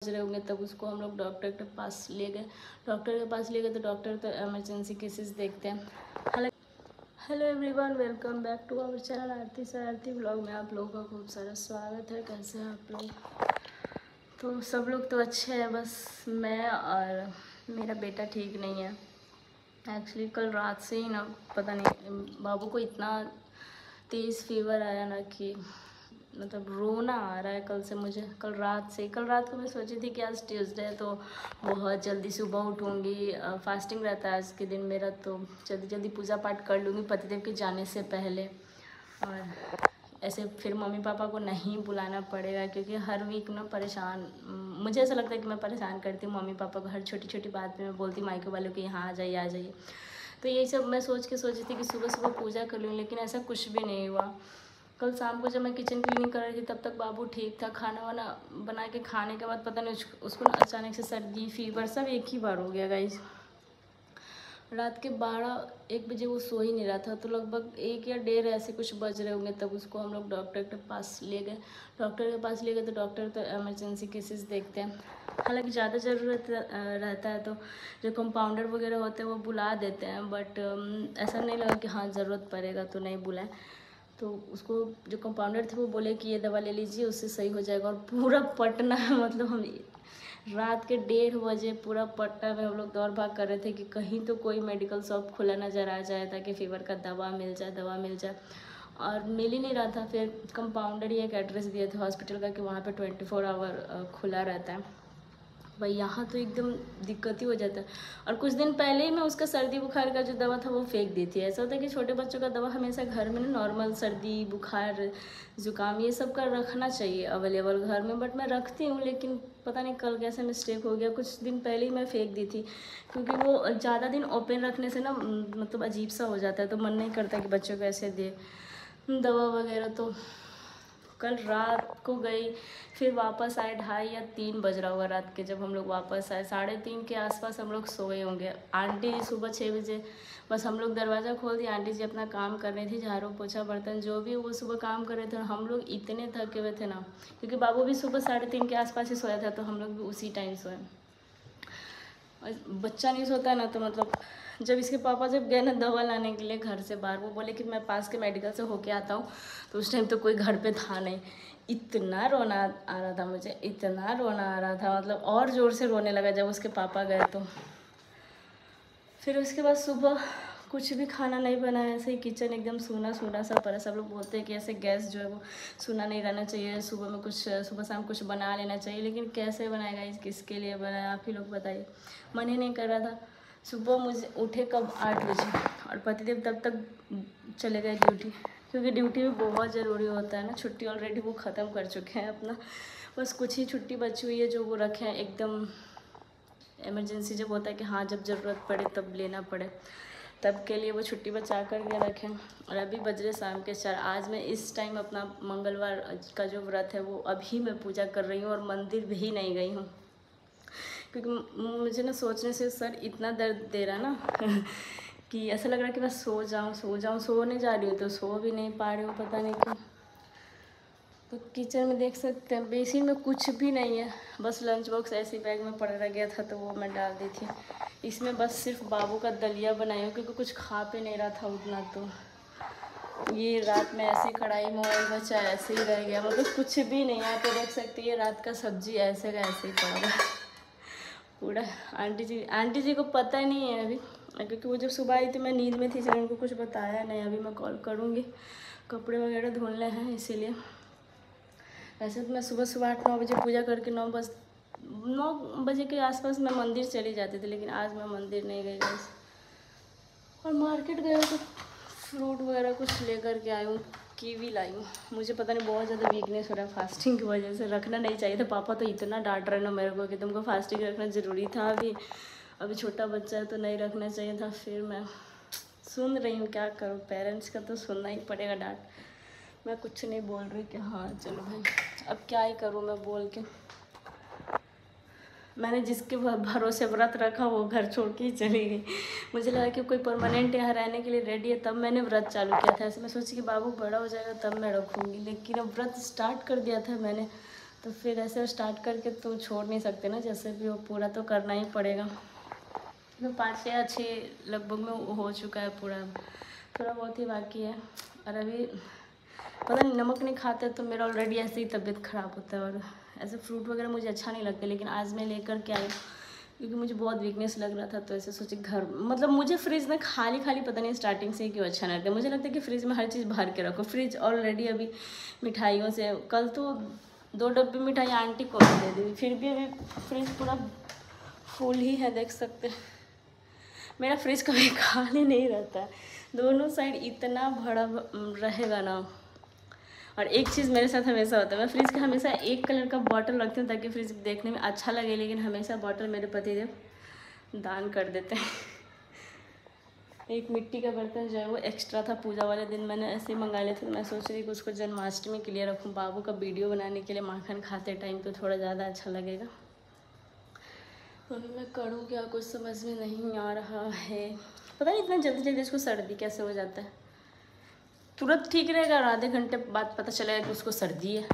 रहे होंगे तब उसको हम लोग डॉक्टर के पास ले गए। तो डॉक्टर तो इमरजेंसी केसेस देखते हैं। Hello everyone, welcome back to our channel Aarti Shararati blog में आप लोगों का खूब सारा स्वागत है। कैसे हैं आप लोग? तो सब लोग तो अच्छे हैं, बस मैं और मेरा बेटा ठीक नहीं है। एक्चुअली कल रात से ही ना, पता नहीं बाबू को इतना तेज़ फीवर आया ना कि मतलब रोना आ रहा है कल से मुझे। कल रात को मैं सोची थी कि आज ट्यूसडे है तो बहुत जल्दी सुबह उठूँगी, फास्टिंग रहता है आज के दिन मेरा, तो जल्दी जल्दी पूजा पाठ कर लूँगी पतिदेव के जाने से पहले। और ऐसे फिर मम्मी पापा को नहीं बुलाना पड़ेगा, क्योंकि हर वीक ना परेशान, मुझे ऐसा लगता है कि मैं परेशान करती हूँ मम्मी पापा को। हर छोटी छोटी बात पे मैं बोलती मायके वालों कि यहाँ आ जाइए। तो यही सब मैं सोची थी कि सुबह सुबह पूजा कर लूँ, लेकिन ऐसा कुछ भी नहीं हुआ। कल शाम को जब मैं किचन क्लीनिंग कर रही थी तब तक बाबू ठीक था। खाना वाना बना के खाने के बाद पता नहीं उसको ना अचानक से सर्दी फीवर सब एक ही बार हो गया गाइस। रात के 12-1 बजे वो सो ही नहीं रहा था, तो लगभग 1 या 1:30 ऐसे कुछ बज रहे होंगे तब उसको हम लोग डॉक्टर के पास ले गए। तो डॉक्टर तो इमरजेंसी केसेस देखते हैं। हालांकि ज़्यादा ज़रूरत रहता है तो जो कंपाउंडर वगैरह होते हैं वो बुला देते हैं, बट ऐसा नहीं लगा कि हाँ ज़रूरत पड़ेगा तो नहीं बुलाएं। तो उसको जो कंपाउंडर थे वो बोले कि ये दवा ले लीजिए, उससे सही हो जाएगा। और पूरा पटना मतलब हम रात के 1:30 बजे पूरा पटना में हम लोग दौड़ भाग कर रहे थे कि कहीं तो कोई मेडिकल शॉप खुला नज़र आ जाए ताकि फ़ीवर का दवा मिल जाए। और मिल ही नहीं रहा था। फिर कंपाउंडर ही एक एड्रेस दिए थे हॉस्पिटल का कि वहाँ पे 24 आवर खुला रहता है। भाई यहाँ तो एकदम दिक्कत ही हो जाता है। और कुछ दिन पहले ही मैं उसका सर्दी बुखार का जो दवा था वो फेंक दी थी। ऐसा होता है कि छोटे बच्चों का दवा हमेशा घर में ना नॉर्मल सर्दी बुखार ज़ुकाम ये सब का रखना चाहिए अवेलेबल घर में, बट मैं रखती हूँ, लेकिन पता नहीं कल कैसे मिस्टेक हो गया। कुछ दिन पहले ही मैं फेंक दी थी, क्योंकि वो ज़्यादा दिन ओपन रखने से ना मतलब अजीब सा हो जाता है, तो मन नहीं करता कि बच्चों को ऐसे दे दवा वगैरह। तो कल रात को गई, फिर वापस आए 2:30 या 3 बज रहा होगा रात के जब हम लोग वापस आए। 3:30 के आसपास हम लोग सोए होंगे। आंटी जी सुबह 6 बजे बस हम लोग दरवाज़ा खोल दिया, आंटी जी अपना काम कर रही थी, झाड़ू पोछा बर्तन जो भी वो सुबह काम कर रहे थे। और हम लोग इतने थके हुए थे ना, क्योंकि बाबू भी सुबह 3:30 के आसपास ही सोया था, तो हम लोग भी उसी टाइम सोए। और बच्चा नहीं सोता ना, तो मतलब जब इसके पापा जब गए ना दवा लाने के लिए घर से बाहर, वो बोले कि मैं पास के मेडिकल से होके आता हूँ, तो उस टाइम तो कोई घर पे था नहीं। इतना रोना आ रहा था मुझे, इतना रोना आ रहा था, मतलब और ज़ोर से रोने लगा जब उसके पापा गए। तो फिर उसके बाद सुबह कुछ भी खाना नहीं बनाया, ऐसे ही किचन एकदम सूना सा पड़ा। सब लोग बोलते हैं कि ऐसे गैस जो है वो सूना नहीं रहना चाहिए, सुबह में कुछ सुबह शाम कुछ बना लेना चाहिए, लेकिन कैसे बनाएगा, किसके लिए बनाया आप ही लोग बताइए। मन ही नहीं कर रहा था। सुबह मुझे उठे कब 8 बजे, और पतिदेव तब तक चले गए ड्यूटी, क्योंकि ड्यूटी भी बहुत ज़रूरी होता है ना। छुट्टी ऑलरेडी वो ख़त्म कर चुके हैं अपना, बस कुछ ही छुट्टी बची हुई है जो वो रखे हैं एकदम इमरजेंसी, जब होता है कि हाँ जब ज़रूरत पड़े तब लेना पड़े, तब के लिए वो छुट्टी बचा कर के रखें। और अभी बज रहे शाम के 4। आज मैं इस टाइम अपना मंगलवार का जो व्रत है वो अभी मैं पूजा कर रही हूँ, और मंदिर भी नहीं गई हूँ, क्योंकि मुझे ना सोचने से सर इतना दर्द दे रहा ना कि ऐसा लग रहा है कि मैं सो जाऊँ। सोने जा रही हूँ तो सो भी नहीं पा रही हूँ, पता नहीं क्यों। तो किचन में देख सकते हैं बेसिन में कुछ भी नहीं है, बस लंच बॉक्स ऐसे ही बैग में पड़ा रह गया था तो वो मैं डाल दी थी। इसमें बस सिर्फ बाबू का दलिया बनाई हूँ, क्योंकि कुछ खा पे नहीं रहा था उतना। तो ये रात में ऐसी कढ़ाई में ऑयल बचा ऐसे ही रह गया, मतलब कुछ भी नहीं है। तो देख सकते हैं रात का सब्जी ऐसे का ऐसे ही पड़ा हुआ पूरा। आंटी जी को पता नहीं है अभी, क्योंकि वो जब सुबह आई थी मैं नींद में थी, इसलिए उनको कुछ बताया नहीं। अभी मैं कॉल करूँगी, कपड़े वगैरह धुलने हैं इसीलिए। वैसे तो मैं सुबह 8-9 बजे पूजा करके 9 बजे के आसपास मैं मंदिर चली जाती थी, लेकिन आज मैं मंदिर नहीं गई बस। और मार्केट गई तो फ्रूट वगैरह कुछ लेकर के आई हूँ, कीवी लाई हूँ। मुझे पता नहीं बहुत ज़्यादा वीकनेस हो रहा है फास्टिंग की वजह से। रखना नहीं चाहिए था, पापा तो इतना डांट रहे ना मेरे को कि तुमको फास्टिंग रखना ज़रूरी था, अभी छोटा बच्चा है तो नहीं रखना चाहिए था। फिर मैं सुन रही हूँ, क्या करूँ, पेरेंट्स का तो सुनना ही पड़ेगा डांट। मैं कुछ नहीं बोल रही कि हाँ चलो भाई, अब क्या ही करूँ मैं बोल के। मैंने जिसके भरोसे व्रत रखा वो घर छोड़ के ही चली गई। मुझे लगा कि कोई परमानेंट यहाँ रहने के लिए रेडी है, तब मैंने व्रत चालू किया था। ऐसे मैं सोची कि बाबू बड़ा हो जाएगा तब मैं रखूँगी, लेकिन अब व्रत स्टार्ट कर दिया था मैंने, तो फिर ऐसे स्टार्ट करके तो छोड़ नहीं सकते ना, जैसे भी हो पूरा तो करना ही पड़ेगा। तो 5 या 6 लगभग में हो चुका है पूरा, थोड़ा बहुत ही बाकी है। और अभी पता नहीं नमक नहीं खाते तो मेरा ऑलरेडी ऐसे ही तबीयत ख़राब होता है, और ऐसे फ्रूट वगैरह मुझे अच्छा नहीं लगता, लेकिन आज मैं लेकर के आई क्योंकि मुझे बहुत वीकनेस लग रहा था। तो ऐसे सोचे घर, मतलब मुझे फ्रिज में खाली खाली पता नहीं स्टार्टिंग से क्यों अच्छा नहीं लगता। मुझे लगता है कि फ्रिज में हर चीज़ भर के रखो। फ्रिज ऑलरेडी अभी मिठाइयों से, कल तो 2 डब्बे मिठाई आंटी को भी दे दी, फिर भी अभी फ्रिज पूरा फुल ही है, देख सकते हैं। मेरा फ्रिज कभी खाली नहीं रहता है, दोनों साइड इतना भरा रहेगा ना। और एक चीज़ मेरे साथ हमेशा होता है, मैं फ्रिज का हमेशा एक कलर का बॉटल रखती हूँ ताकि फ्रिज देखने में अच्छा लगे, लेकिन हमेशा बॉटल मेरे पतिदेव दान कर देते हैं। एक मिट्टी का बर्तन जो है वो एक्स्ट्रा था, पूजा वाले दिन मैंने ऐसे ही मंगा लिया था। तो मैं सोच रही कि उसको जन्माष्टमी के लिए रखूँ, बाबू का वीडियो बनाने के लिए, माखन खाते टाइम तो थोड़ा ज़्यादा अच्छा लगेगा। तो अभी मैं करूँ क्या, कुछ समझ में नहीं आ रहा है। पता नहीं इतना जल्दी जल्दी इसको सर्दी कैसे हो जाता है, तुरंत ठीक रहेगा और आधे घंटे बाद पता चलेगा कि उसको सर्दी है।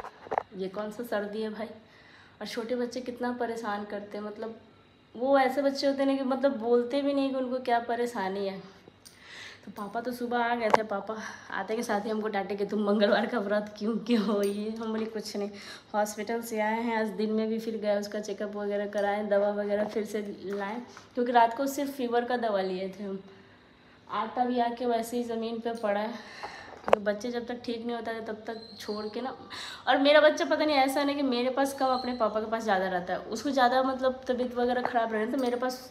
ये कौन सा सर्दी है भाई। और छोटे बच्चे कितना परेशान करते हैं, मतलब वो ऐसे बच्चे होते हैं ना कि मतलब बोलते भी नहीं कि उनको क्या परेशानी है। तो पापा तो सुबह आ गए थे, पापा आते के साथ ही हमको डांटे कि तुम मंगलवार का व्रत क्यों हो। ये हम बोले कुछ नहीं, हॉस्पिटल से आए हैं, आज दिन में भी फिर गए, उसका चेकअप वगैरह कराएं, दवा वगैरह फिर से लाएं, क्योंकि रात को सिर्फ फीवर का दवा लिए थे हम। आता भी आके वैसे ही ज़मीन पे पड़ा है, क्योंकि बच्चे जब तक ठीक नहीं होता है तब तक छोड़ के ना। और मेरा बच्चा पता नहीं ऐसा नहीं कि मेरे पास कम, अपने पापा के पास ज़्यादा रहता है। उसको ज़्यादा मतलब तबीयत वगैरह ख़राब रहे तो मेरे पास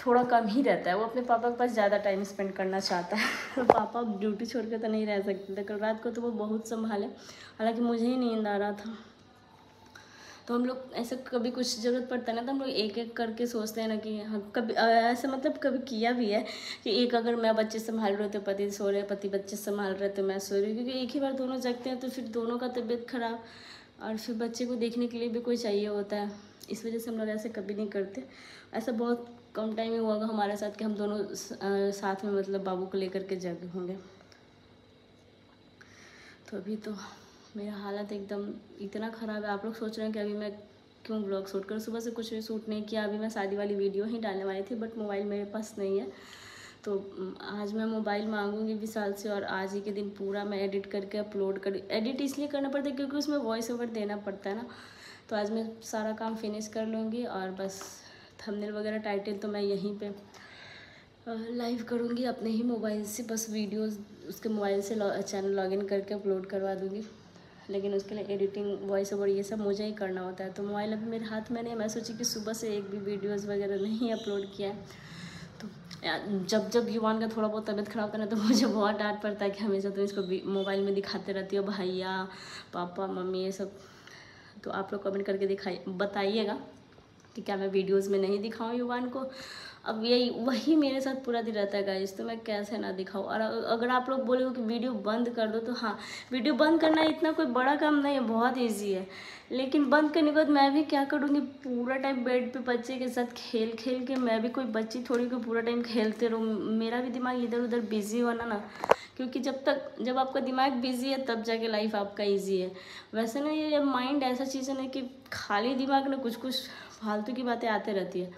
थोड़ा कम ही रहता है, वो अपने पापा के पास ज़्यादा टाइम स्पेंड करना चाहता है। तो पापा अब ड्यूटी छोड़ के तो नहीं रह सकते थे, कल रात को तो वो बहुत संभाले, हालांकि मुझे ही नींद आ रहा था। तो हम लोग ऐसे कभी कुछ ज़रूरत पड़ता है ना तो हम लोग एक एक करके सोचते हैं ना कि हाँ, कभी ऐसा मतलब कभी किया भी है कि एक अगर मैं बच्चे संभाल रहे तो पति सो रहे, पति बच्चे संभाल रहे तो मैं सो रही हूँ, क्योंकि एक ही बार दोनों जगते हैं तो फिर दोनों का तबीयत ख़राब, और फिर बच्चे को देखने के लिए भी कोई चाहिए होता है। इस वजह से हम लोग ऐसे कभी नहीं करते। ऐसा बहुत कम टाइम में हुआ हमारे साथ कि हम दोनों साथ में मतलब बाबू को लेकर के जगे होंगे। तो अभी तो मेरा हालत एकदम इतना ख़राब है। आप लोग सोच रहे हैं कि अभी मैं क्यों ब्लॉग शूट करूँ, सुबह से कुछ भी शूट नहीं किया। अभी मैं शादी वाली वीडियो ही डालने वाली थी, बट मोबाइल मेरे पास नहीं है। तो आज मैं मोबाइल मांगूंगी विशाल से, और आज ही के दिन पूरा मैं एडिट करके अपलोड कर, एडिट इसलिए करना पड़ता है क्योंकि उसमें वॉइस ओवर देना पड़ता है ना। तो आज मैं सारा काम फिनिश कर लूँगी, और बस थंबनेल वगैरह टाइटल तो मैं यहीं पे लाइव करूँगी अपने ही मोबाइल से। बस वीडियोस उसके मोबाइल से चैनल लॉगिन करके अपलोड करवा दूँगी, लेकिन उसके लिए एडिटिंग, वॉइस ओवर ये सब मुझे ही करना होता है। तो मोबाइल अभी मेरे हाथ में नहीं है। मैं सोची कि सुबह से एक भी वीडियोस वगैरह नहीं अपलोड किया है। तो जब जब युवान का थोड़ा बहुत तबीयत ख़राब होता है ना तो मुझे बहुत डांट पड़ता है कि हमेशा तुम इसको मोबाइल में दिखाते रहती हो, भैया पापा मम्मी ये सब। तो आप लोग कमेंट करके बताइएगा कि क्या मैं वीडियोस में नहीं दिखाऊं युवान को। अब यही वही मेरे साथ पूरा दिन रहता है गाइस, तो मैं कैसे ना दिखाऊं। और अगर आप लोग बोले हो कि वीडियो बंद कर दो, तो हाँ, वीडियो बंद करना इतना कोई बड़ा काम नहीं है, बहुत ईजी है। लेकिन बंद करने के बाद मैं भी क्या करूँगी, पूरा टाइम बेड पे बच्चे के साथ खेल खेल के, मैं भी कोई बच्ची थोड़ी को पूरा टाइम खेलते रहूँ। मेरा भी दिमाग इधर उधर बिजी होना ना, क्योंकि जब आपका दिमाग बिजी है तब जाके लाइफ आपका ईजी है। वैसे ना ये माइंड ऐसा चीज़ है ना कि खाली दिमाग ना कुछ कुछ फालतू की बातें आते रहती है,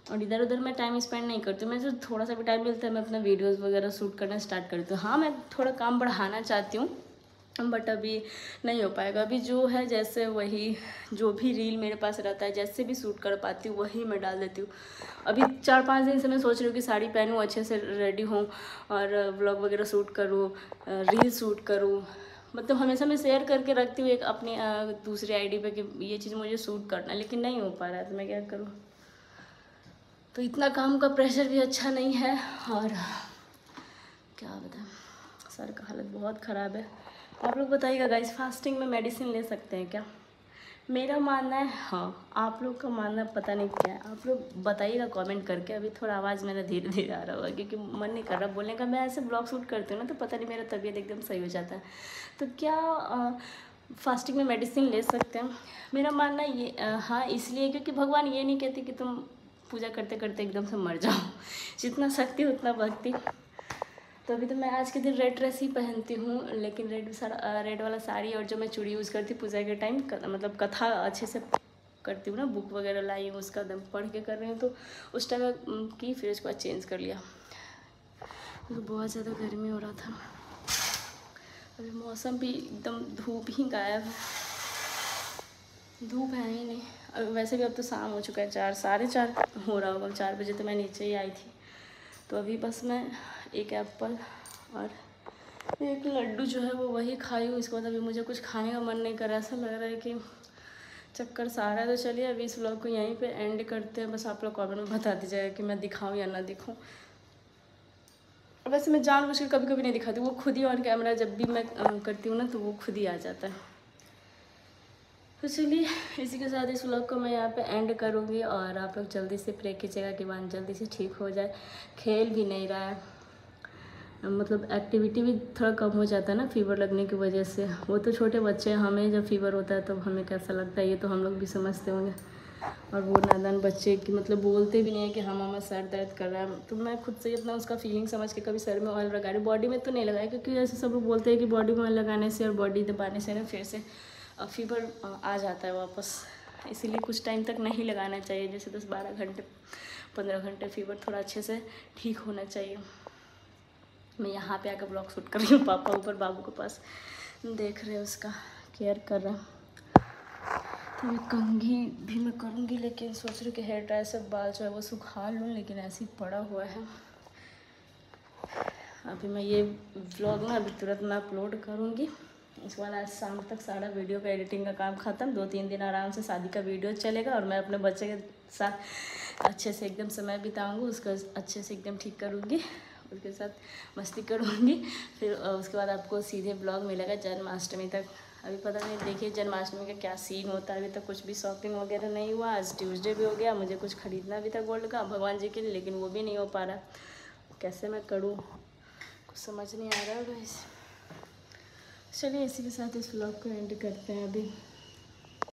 और इधर उधर मैं टाइम स्पेंड नहीं करती हूँ। मैं जो थोड़ा सा भी टाइम मिलता है मैं अपना वीडियोस वगैरह शूट करना स्टार्ट करती हूँ। हाँ, मैं थोड़ा काम बढ़ाना चाहती हूँ, बट अभी नहीं हो पाएगा। अभी जो है जैसे वही, जो भी रील मेरे पास रहता है जैसे भी शूट कर पाती हूँ वही मैं डाल देती हूँ। अभी 4-5 दिन से मैं सोच रही हूँ कि साड़ी पहनूँ, अच्छे से रेडी हूँ और व्लॉग वगैरह शूट करूँ, रील शूट करूँ। मतलब हमेशा मैं शेयर करके रखती हूँ एक अपनी दूसरी आईडी पे कि ये चीज़ मुझे शूट करना है, लेकिन नहीं हो पा रहा है, तो मैं क्या करूँ। तो इतना काम का प्रेशर भी अच्छा नहीं है, और क्या बताएं, सर का हालत बहुत ख़राब है। आप लोग बताइएगा गाइस, फास्टिंग में मेडिसिन ले सकते हैं क्या? मेरा मानना है हाँ, आप लोग का मानना पता नहीं क्या है। आप लोग बताइएगा कमेंट करके। अभी थोड़ा आवाज़ मेरा धीरे धीरे आ रहा होगा क्योंकि मन नहीं कर रहा बोलने का। मैं ऐसे ब्लॉग शूट करती हूँ ना तो पता नहीं मेरा तबीयत एकदम सही हो जाता है। तो क्या फास्टिंग में मेडिसिन ले सकते हैं? मेरा मानना ये हाँ, इसलिए क्योंकि भगवान ये नहीं कहते कि तुम पूजा करते करते एकदम से मर जाओ। जितना शक्ति उतना भक्ति। तो अभी तो मैं आज के दिन रेड ड्रेस ही पहनती हूँ, लेकिन रेड वाला साड़ी और जो मैं चूड़ी यूज़ करती पूजा के टाइम, मतलब कथा अच्छे से करती हूँ ना, बुक वगैरह लाई हूँ उसका दम पढ़ के कर रही हूँ, तो उस टाइम मैं की, फिर उसके बाद चेंज कर लिया क्योंकि बहुत ज़्यादा गर्मी हो रहा था। अभी मौसम भी एकदम धूप ही गायब है, धूप है ही नहीं। अब वैसे भी अब तो शाम हो चुका है, 4 साढ़े 4 हो रहा होगा, 4 बजे तो मैं नीचे ही आई थी। तो अभी बस मैं एक एप्पल और एक लड्डू जो है वो वही खाई हूँ। इसके बाद अभी मुझे कुछ खाने का मन नहीं कर रहा, ऐसा लग रहा है कि चक्कर सा आ रहा है। तो चलिए अभी इस व्लॉग को यहीं पे एंड करते हैं। बस आप लोग कमेंट में बता दीजिएगा कि मैं दिखाऊँ या ना दिखाऊँ। वैसे मैं जानबूझ के कभी कभी नहीं दिखाती, वो खुद ही ऑन कैमरा जब भी मैं करती हूँ ना तो वो खुद ही आ जाता है। तो चलिए इसी के साथ इस व्लॉग को मैं यहाँ पे एंड करूँगी, और आप लोग जल्दी से प्रे कीजिएगा कि वान जल्दी से ठीक हो जाए। खेल भी नहीं रहा है, मतलब एक्टिविटी भी थोड़ा कम हो जाता है ना फीवर लगने की वजह से। वो तो छोटे बच्चे हैं, हमें जब फीवर होता है तब हमें कैसा लगता है ये तो हम लोग भी समझते होंगे। और वो नादान बच्चे की मतलब बोलते भी नहीं है कि हाँ मामा सर दर्द कर रहा है, तो मैं खुद से ही अपना उसका फीलिंग समझ के कभी सर में ऑयल लगा रही, बॉडी में तो नहीं लगाया, क्योंकि ऐसे सब लोग बोलते हैं कि बॉडी में ऑयल लगाने से और बॉडी दबाने से ना फिर से फीवर आ जाता है वापस। इसीलिए कुछ टाइम तक नहीं लगाना चाहिए, जैसे 10-12 घंटे 15 घंटे फीवर थोड़ा अच्छे से ठीक होना चाहिए। मैं यहाँ पे आकर ब्लॉग शूट कर रही हूँ, पापा ऊपर बाबू के पास देख रहे हैं, उसका केयर कर रहे हैं। तो मैं कंघी भी मैं करूँगी, लेकिन सोच रही हूँ कि हेयर ड्राई से बाल जो है वो सुखा लूँ, लेकिन ऐसे ही पड़ा हुआ है। अभी मैं ये व्लॉग ना अभी तुरंत मैं अपलोड करूँगी, उसके बाद आज शाम तक सारा वीडियो का एडिटिंग का काम ख़त्म। 2-3 दिन आराम से शादी का वीडियो चलेगा, और मैं अपने बच्चे के साथ अच्छे से एकदम समय बिताऊँगी, उसका अच्छे से एकदम ठीक करूँगी, उसके साथ मस्ती करूँगी। फिर उसके बाद आपको सीधे ब्लॉग मिलेगा जन्माष्टमी तक। अभी पता नहीं, देखिए जन्माष्टमी का क्या सीन होता है। अभी तक कुछ भी शॉपिंग वगैरह नहीं हुआ, आज ट्यूसडे भी हो गया, मुझे कुछ ख़रीदना भी था गोल्ड का भगवान जी के लिए, लेकिन वो भी नहीं हो पा रहा। कैसे मैं करूँ कुछ समझ नहीं आ रहा है गाइस। चलिए इसी के साथ इस व्लॉग को एंड करते हैं अभी।